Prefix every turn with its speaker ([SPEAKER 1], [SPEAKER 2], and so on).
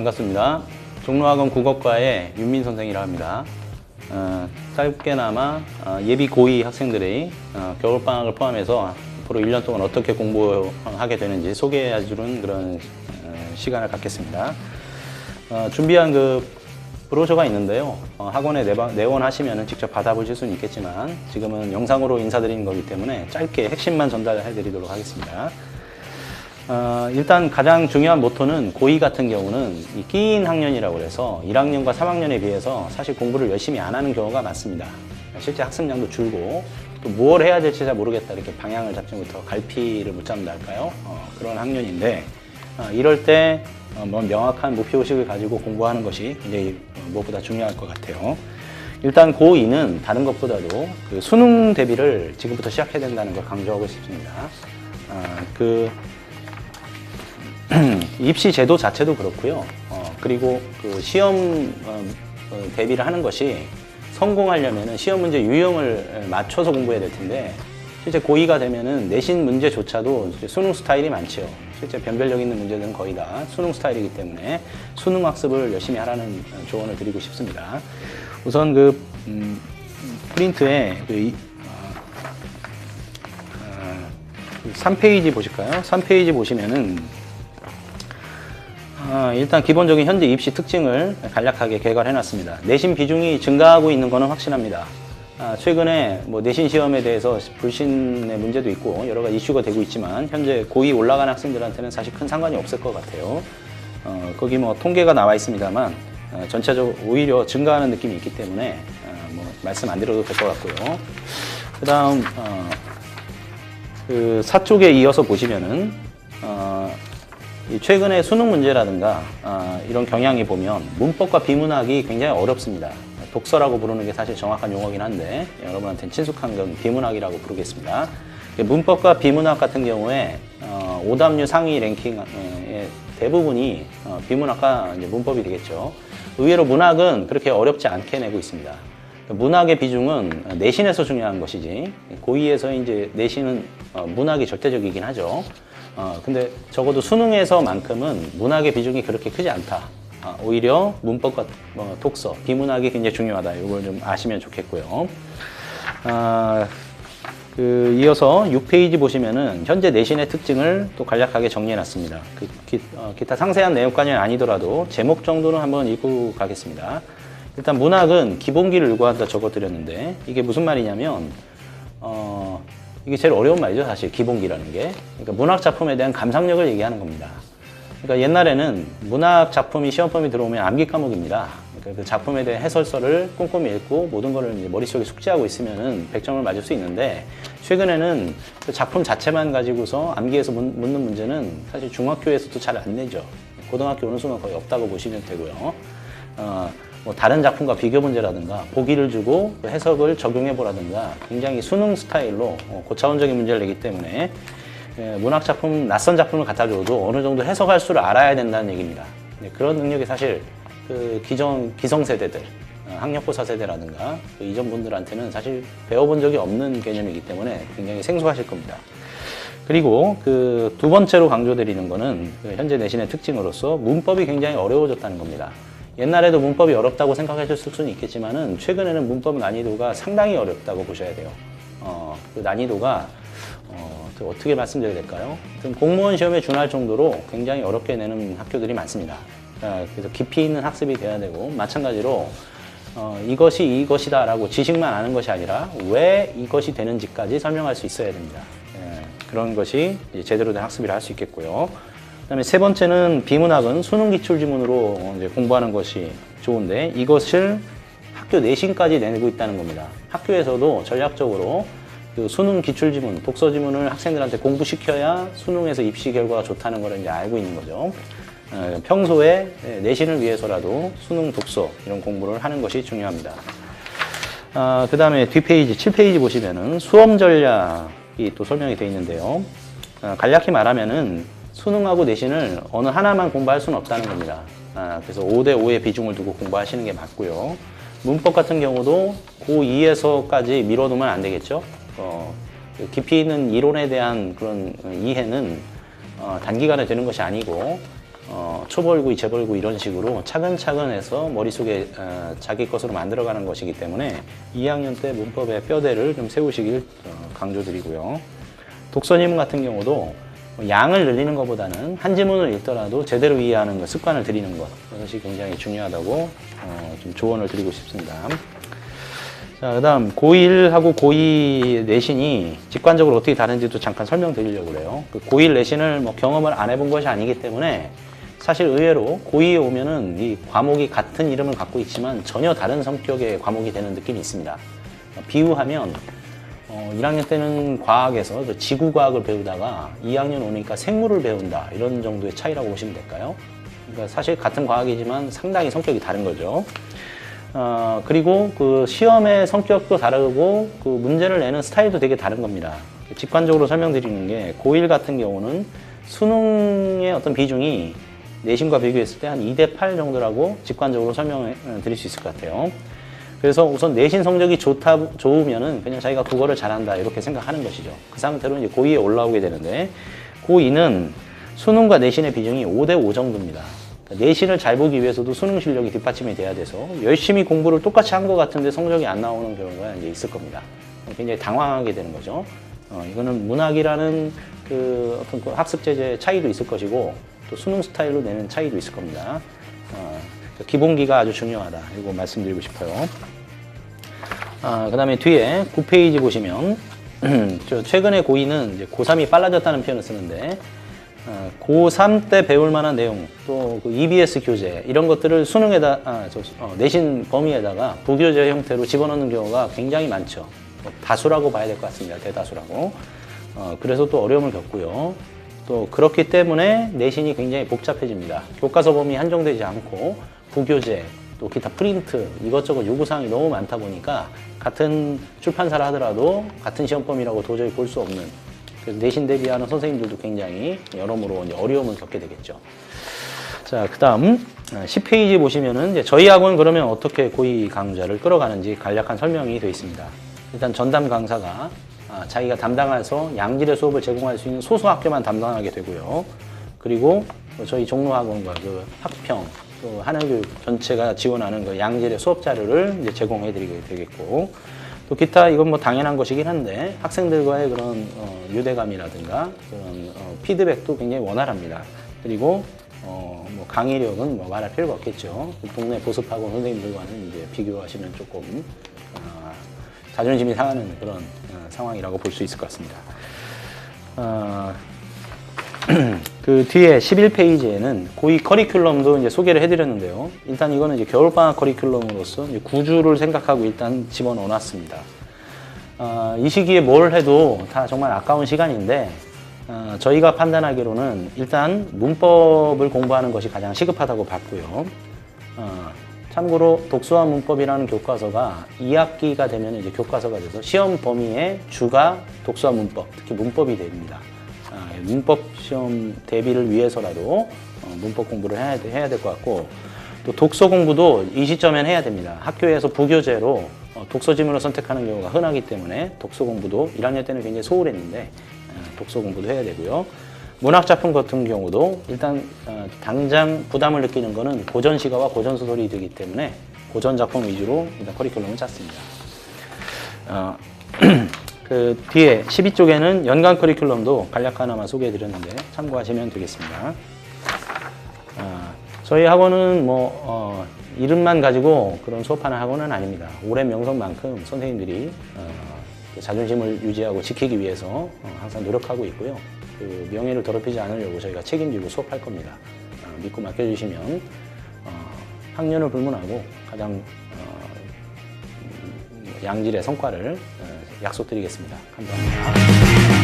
[SPEAKER 1] 반갑습니다. 종로학원 국어과의 윤민 선생이라 합니다. 짧게나마 예비 고2 학생들의 겨울방학을 포함해서 앞으로 1년 동안 어떻게 공부하게 되는지 소개해주는 그런 시간을 갖겠습니다. 준비한 그 브로셔가 있는데요. 학원에 내원하시면 직접 받아보실 수는 있겠지만 지금은 영상으로 인사드리는 거기 때문에 짧게 핵심만 전달해 드리도록 하겠습니다. 일단 가장 중요한 모토는 고2 같은 경우는 이 끼인 학년이라고 해서 1학년과 3학년에 비해서 사실 공부를 열심히 안 하는 경우가 많습니다. 실제 학습량도 줄고 또 뭘 해야 될지 잘 모르겠다 이렇게 방향을 잡지 못하고 갈피를 못 잡는다 할까요? 그런 학년인데 이럴 때 명확한 목표의식을 가지고 공부하는 것이 굉장히 무엇보다 중요할 것 같아요. 일단 고2는 다른 것보다도 그 수능 대비를 지금부터 시작해야 된다는 걸 강조하고 싶습니다. 입시 제도 자체도 그렇고요. 그리고 그 시험 대비를 하는 것이 성공하려면은 시험 문제 유형을 맞춰서 공부해야 될 텐데 실제 고2가 되면은 내신 문제조차도 수능 스타일이 많죠. 실제 변별력 있는 문제들은 거의 다 수능 스타일이기 때문에 수능 학습을 열심히 하라는 조언을 드리고 싶습니다. 우선 그 프린트에 3페이지 보실까요? 3페이지 보시면은 일단 기본적인 현재 입시 특징을 간략하게 개괄해 놨습니다. 내신 비중이 증가하고 있는 것은 확실합니다. 최근에 뭐 내신 시험에 대해서 불신의 문제도 있고 여러 가지 이슈가 되고 있지만 현재 고2 올라간 학생들한테는 사실 큰 상관이 없을 것 같아요. 거기 뭐 통계가 나와 있습니다만 전체적으로 오히려 증가하는 느낌이 있기 때문에 뭐 말씀 안 드려도 될 것 같고요. 그 다음 그 4쪽에 이어서 보시면은 최근에 수능 문제라든가 이런 경향이 보면 문법과 비문학이 굉장히 어렵습니다. 독서라고 부르는 게 사실 정확한 용어긴 한데 여러분한테는 친숙한 건 비문학이라고 부르겠습니다. 문법과 비문학 같은 경우에 오답률 상위 랭킹의 대부분이 비문학과 이제 문법이 되겠죠. 의외로 문학은 그렇게 어렵지 않게 내고 있습니다. 문학의 비중은 내신에서 중요한 것이지 고2에서 이제 내신은 문학이 절대적이긴 하죠. 근데 적어도 수능에서만큼은 문학의 비중이 그렇게 크지 않다. 오히려 문법과 독서, 비문학이 굉장히 중요하다. 이걸 좀 아시면 좋겠고요. 이어서 6페이지 보시면은 현재 내신의 특징을 또 간략하게 정리해 놨습니다. 기타 상세한 내용까지는 아니더라도 제목 정도는 한번 읽고 가겠습니다. 일단 문학은 기본기를 요구한다 적어드렸는데 이게 무슨 말이냐면 이게 제일 어려운 말이죠. 사실 기본기라는 게. 그러니까 문학 작품에 대한 감상력을 얘기하는 겁니다. 그러니까 옛날에는 문학 작품이 시험범위 들어오면 암기 과목입니다. 그러니까 그 작품에 대한 해설서를 꼼꼼히 읽고 모든 거를 이제 머릿속에 숙지하고 있으면은 100점을 맞을 수 있는데 최근에는 그 작품 자체만 가지고서 암기해서 묻는 문제는 사실 중학교에서도 잘 안 내죠. 고등학교 오는 순간 거의 없다고 보시면 되고요. 뭐 다른 작품과 비교 문제라든가 보기를 주고 그 해석을 적용해 보라든가 굉장히 수능 스타일로 고차원적인 문제를 내기 때문에 문학 작품, 낯선 작품을 갖다 줘도 어느 정도 해석할 수를 알아야 된다는 얘기입니다. 그런 능력이 사실 그 기성세대들, 학력고사 세대라든가 그 이전 분들한테는 사실 배워본 적이 없는 개념이기 때문에 굉장히 생소하실 겁니다. 그리고 그 두 번째로 강조드리는 거는 그 현재 내신의 특징으로서 문법이 굉장히 어려워졌다는 겁니다. 옛날에도 문법이 어렵다고 생각하셨을 수는 있겠지만은 최근에는 문법 난이도가 상당히 어렵다고 보셔야 돼요. 그 난이도가 어떻게 말씀드려야 될까요? 공무원 시험에 준할 정도로 굉장히 어렵게 내는 학교들이 많습니다. 그래서 깊이 있는 학습이 돼야 되고 마찬가지로 이것이 이것이다 라고 지식만 아는 것이 아니라 왜 이것이 되는지까지 설명할 수 있어야 됩니다. 그런 것이 제대로 된 학습이라 할 수 있겠고요. 그다음에 세 번째는 비문학은 수능 기출 지문으로 이제 공부하는 것이 좋은데 이것을 학교 내신까지 내고 있다는 겁니다. 학교에서도 전략적으로 그 수능 기출 지문, 독서 지문을 학생들한테 공부시켜야 수능에서 입시 결과가 좋다는 걸 이제 알고 있는 거죠. 평소에 내신을 위해서라도 수능 독서 이런 공부를 하는 것이 중요합니다. 그 다음에 뒷페이지 7페이지 보시면은 수험 전략이 또 설명이 되어 있는데요. 간략히 말하면은 수능하고 내신을 어느 하나만 공부할 수는 없다는 겁니다. 그래서 5대5의 비중을 두고 공부하시는 게 맞고요. 문법 같은 경우도 고2에서까지 미뤄두면 안 되겠죠. 깊이 있는 이론에 대한 그런 이해는 단기간에 되는 것이 아니고 초벌구, 재벌구 이런 식으로 차근차근 해서 머릿속에 자기 것으로 만들어가는 것이기 때문에 2학년 때 문법의 뼈대를 좀 세우시길 강조드리고요. 독서지문 같은 경우도 양을 늘리는 것보다는 한 지문을 읽더라도 제대로 이해하는 것, 습관을 들이는 것, 그것이 굉장히 중요하다고 좀 조언을 드리고 싶습니다. 자, 그 다음 고1하고 고2 내신이 직관적으로 어떻게 다른지도 잠깐 설명드리려고 그래요. 그 고1 내신을 뭐 경험을 안 해본 것이 아니기 때문에 사실 의외로 고2에 오면은 이 과목이 같은 이름을 갖고 있지만 전혀 다른 성격의 과목이 되는 느낌이 있습니다. 비유하면 1학년 때는 과학에서 지구과학을 배우다가 2학년 오니까 생물을 배운다 이런 정도의 차이라고 보시면 될까요? 그러니까 사실 같은 과학이지만 상당히 성격이 다른 거죠. 그리고 그 시험의 성격도 다르고 그 문제를 내는 스타일도 되게 다른 겁니다. 직관적으로 설명드리는 게 고1 같은 경우는 수능의 어떤 비중이 내신과 비교했을 때 한 2대8 정도라고 직관적으로 설명을 드릴 수 있을 것 같아요. 그래서 우선 내신 성적이 좋으면은 그냥 자기가 국어를 잘한다 이렇게 생각하는 것이죠. 그 상태로 이제 고2에 올라오게 되는데 고2는 수능과 내신의 비중이 5대5 정도입니다. 내신을 잘 보기 위해서도 수능 실력이 뒷받침이 돼야 돼서 열심히 공부를 똑같이 한 것 같은데 성적이 안 나오는 경우가 이제 있을 겁니다. 굉장히 당황하게 되는 거죠. 이거는 문학이라는 그 어떤 그 학습 제재의 차이도 있을 것이고 또 수능 스타일로 내는 차이도 있을 겁니다. 기본기가 아주 중요하다. 이거 말씀드리고 싶어요. 그 다음에 뒤에 9페이지 보시면 최근에 고2는 이제 고3이 빨라졌다는 표현을 쓰는데 고3 때 배울 만한 내용, 또 그 EBS 교재 이런 것들을 수능에다 내신 범위에다가 부교재 형태로 집어넣는 경우가 굉장히 많죠. 다수라고 봐야 될 것 같습니다. 대다수라고. 그래서 또 어려움을 겪고요. 또 그렇기 때문에 내신이 굉장히 복잡해집니다. 교과서 범위 한정되지 않고 부교재, 또 기타 프린트 이것저것 요구사항이 너무 많다 보니까 같은 출판사라 하더라도 같은 시험 범위라고 도저히 볼 수 없는, 그래서 내신 대비하는 선생님들도 굉장히 여러모로 이제 어려움을 겪게 되겠죠. 자, 그 다음 10페이지 보시면은 이제 저희 학원 그러면 어떻게 고2 강좌를 끌어가는지 간략한 설명이 되어 있습니다. 일단 전담 강사가 자기가 담당해서 양질의 수업을 제공할 수 있는 소수 학교만 담당하게 되고요. 그리고 저희 종로학원과 그 학평, 또 하나교육 전체가 지원하는 그 양질의 수업 자료를 이제 제공해 드리게 되겠고, 또 기타 이건 뭐 당연한 것이긴 한데 학생들과의 그런 유대감이라든가 그런 피드백도 굉장히 원활합니다. 그리고 뭐 강의력은 뭐 말할 필요가 없겠죠. 동네 보습학원 선생님들과는 이제 비교하시면 조금 자존심이 상하는 그런 상황이라고 볼 수 있을 것 같습니다. 그 뒤에 11페이지에는 고2 커리큘럼도 이제 소개를 해드렸는데요. 일단 이거는 이제 겨울방학 커리큘럼으로서 이제 9주를 생각하고 일단 집어넣어 놨습니다. 이 시기에 뭘 해도 다 정말 아까운 시간인데, 저희가 판단하기로는 일단 문법을 공부하는 것이 가장 시급하다고 봤고요. 참고로 독서와 문법이라는 교과서가 2학기가 되면 이제 교과서가 돼서 시험 범위의 주가 독서와 문법, 특히 문법이 됩니다. 문법 시험 대비를 위해서라도 문법 공부를 해야 될 것 같고, 또 독서 공부도 이 시점엔 해야 됩니다. 학교에서 부교재로 독서 지문을 선택하는 경우가 흔하기 때문에 독서 공부도 1학년 때는 굉장히 소홀했는데 독서 공부도 해야 되고요. 문학 작품 같은 경우도 일단 당장 부담을 느끼는 것은 고전 시가와 고전 소설이 되기 때문에 고전 작품 위주로 일단 커리큘럼을 짰습니다. 그 뒤에 12쪽에는 연간 커리큘럼도 간략 하나만 소개해 드렸는데 참고하시면 되겠습니다. 저희 학원은 뭐 이름만 가지고 그런 수업하는 학원은 아닙니다. 오랜 명성만큼 선생님들이 자존심을 유지하고 지키기 위해서 항상 노력하고 있고요. 그 명예를 더럽히지 않으려고 저희가 책임지고 수업할 겁니다. 믿고 맡겨주시면 학년을 불문하고 가장 양질의 성과를 약속드리겠습니다. 감사합니다.